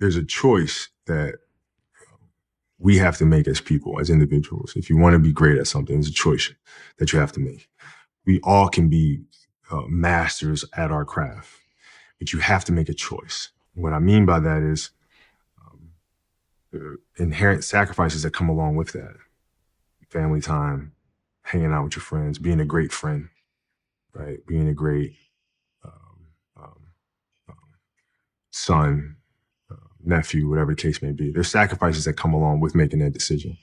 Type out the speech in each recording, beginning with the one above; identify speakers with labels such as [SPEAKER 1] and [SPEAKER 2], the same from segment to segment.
[SPEAKER 1] there's a choice that we have to make as people, as individuals. If you want to be great at something, it's a choice that you have to make. We all can be masters at our craft, but you have to make a choice. What I mean by that is the inherent sacrifices that come along with that. Family time, hanging out with your friends, being a great friend, right? Being a great son, nephew, whatever the case may be. There's sacrifices that come along with making that decision.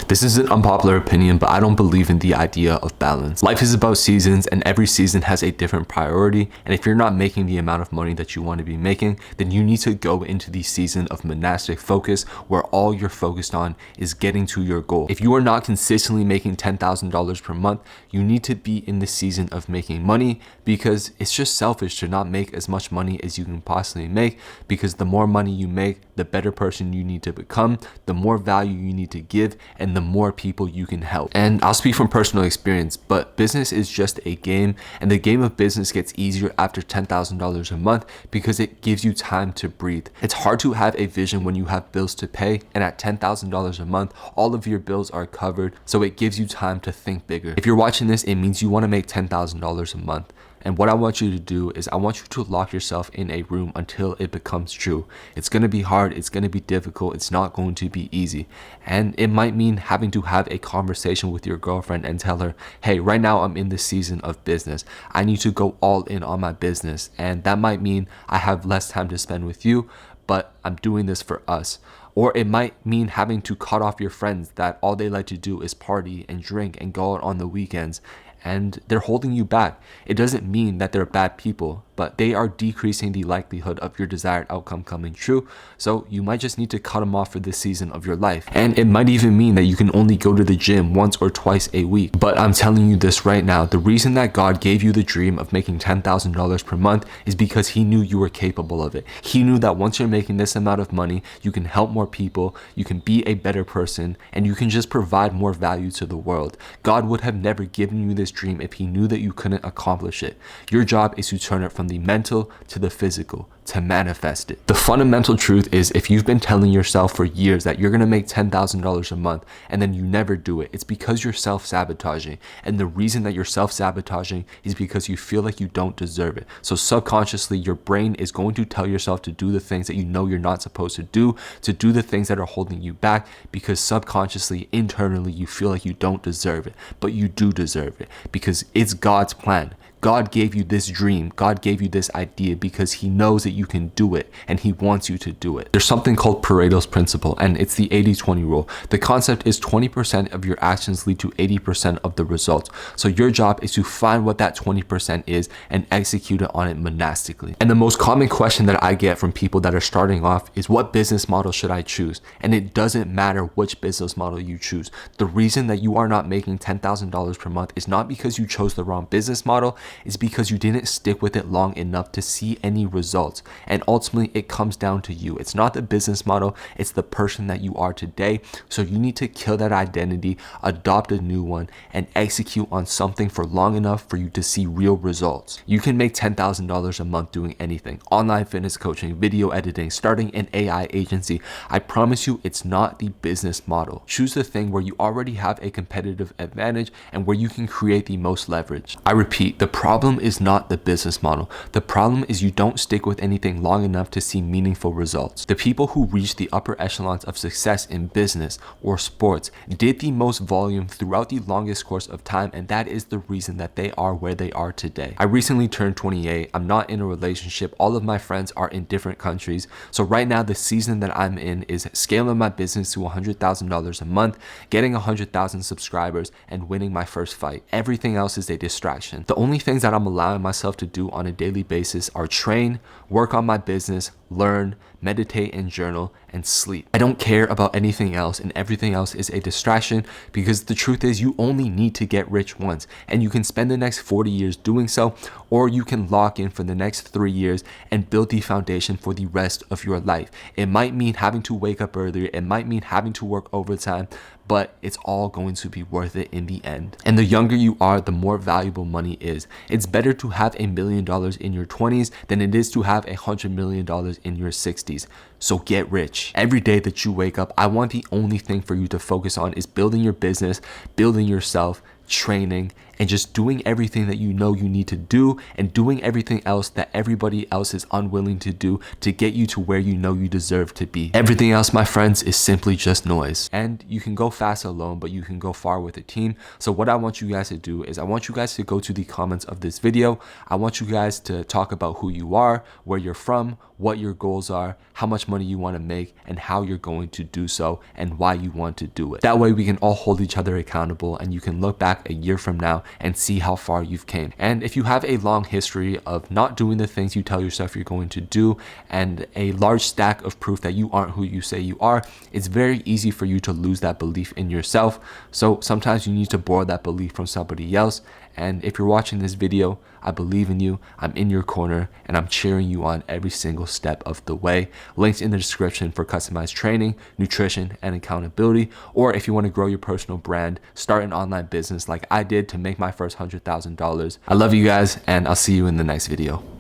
[SPEAKER 2] This is an unpopular opinion, but I don't believe in the idea of balance. Life is about seasons, and every season has a different priority. And if you're not making the amount of money that you want to be making, then you need to go into the season of monastic focus, where all you're focused on is getting to your goal. If you are not consistently making $10,000 per month, you need to be in the season of making money, because it's just selfish to not make as much money as you can possibly make, because the more money you make, the better person you need to become, the more value you need to give, and the more people you can help. And I'll speak from personal experience, but business is just a game, and the game of business gets easier after $10,000 a month because it gives you time to breathe. It's hard to have a vision when you have bills to pay, and at $10,000 a month, all of your bills are covered, so it gives you time to think bigger. If you're watching this, it means you want to make $10,000 a month. And what I want you to do is I want you to lock yourself in a room until it becomes true. It's going to be hard. It's going to be difficult. It's not going to be easy. And it might mean having to have a conversation with your girlfriend and tell her, hey, right now I'm in this season of business. I need to go all in on my business. And that might mean I have less time to spend with you, but I'm doing this for us. Or it might mean having to cut off your friends that all they like to do is party and drink and go out on the weekends, and they're holding you back. It doesn't mean that they're bad people, but they are decreasing the likelihood of your desired outcome coming true. So you might just need to cut them off for this season of your life. And it might even mean that you can only go to the gym once or twice a week. But I'm telling you this right now, the reason that God gave you the dream of making $10,000 per month is because he knew you were capable of it. He knew that once you're making this amount of money, you can help more people, you can be a better person, and you can just provide more value to the world. God would have never given you this dream if he knew that you couldn't accomplish it. Your job is to turn it from the mental to the physical, to manifest it. The fundamental truth is, if you've been telling yourself for years that you're gonna make $10,000 a month and then you never do it, it's because you're self-sabotaging. And the reason that you're self-sabotaging is because you feel like you don't deserve it. So subconsciously, your brain is going to tell yourself to do the things that you know you're not supposed to do the things that are holding you back, because subconsciously, internally, you feel like you don't deserve it, but you do deserve it, because it's God's plan. God gave you this dream. God gave you this idea because he knows that you can do it, and he wants you to do it. There's something called Pareto's principle, and it's the 80-20 rule. The concept is 20% of your actions lead to 80% of the results. So your job is to find what that 20% is and execute it on it monastically. And the most common question that I get from people that are starting off is, what business model should I choose? And it doesn't matter which business model you choose. The reason that you are not making $10,000 per month is not because you chose the wrong business model, is because you didn't stick with it long enough to see any results. And ultimately, it comes down to you. It's not the business model, it's the person that you are today. So you need to kill that identity, adopt a new one, and execute on something for long enough for you to see real results. You can make $10,000 a month doing anything: online fitness coaching, video editing, starting an AI agency. I promise you, it's not the business model. Choose the thing where you already have a competitive advantage and where you can create the most leverage. I repeat, the problem is not the business model. The problem is you don't stick with anything long enough to see meaningful results. The people who reach the upper echelons of success in business or sports did the most volume throughout the longest course of time, and that is the reason that they are where they are today. I recently turned 28. I'm not in a relationship. All of my friends are in different countries. So right now, the season that I'm in is scaling my business to $100,000 a month, getting 100,000 subscribers, and winning my first fight. Everything else is a distraction. The only things that I'm allowing myself to do on a daily basis are train, work on my business, learn, meditate and journal, and sleep. I don't care about anything else, and everything else is a distraction, because the truth is you only need to get rich once, and you can spend the next 40 years doing so, or you can lock in for the next 3 years and build the foundation for the rest of your life. It might mean having to wake up earlier, it might mean having to work overtime, but it's all going to be worth it in the end. And the younger you are, the more valuable money is. It's better to have $1 million in your 20s than it is to have $100 million in your 60s. So get rich. Every day that you wake up, I want the only thing for you to focus on is building your business, building yourself, training, and just doing everything that you know you need to do, and doing everything else that everybody else is unwilling to do to get you to where you know you deserve to be. Everything else, my friends, is simply just noise. And you can go fast alone, but you can go far with a team. So what I want you guys to do is I want you guys to go to the comments of this video. I want you guys to talk about who you are, where you're from, what your goals are, how much money you want to make, and how you're going to do so, and why you want to do it. That way we can all hold each other accountable, and you can look back a year from now and see how far you've came. And if you have a long history of not doing the things you tell yourself you're going to do, and a large stack of proof that you aren't who you say you are, it's very easy for you to lose that belief in yourself. So sometimes you need to borrow that belief from somebody else. And if you're watching this video, I believe in you, I'm in your corner, and I'm cheering you on every single step of the way. Links in the description for customized training, nutrition, and accountability. Or if you want to grow your personal brand, start an online business like I did to make my first $100,000. I love you guys, and I'll see you in the next video.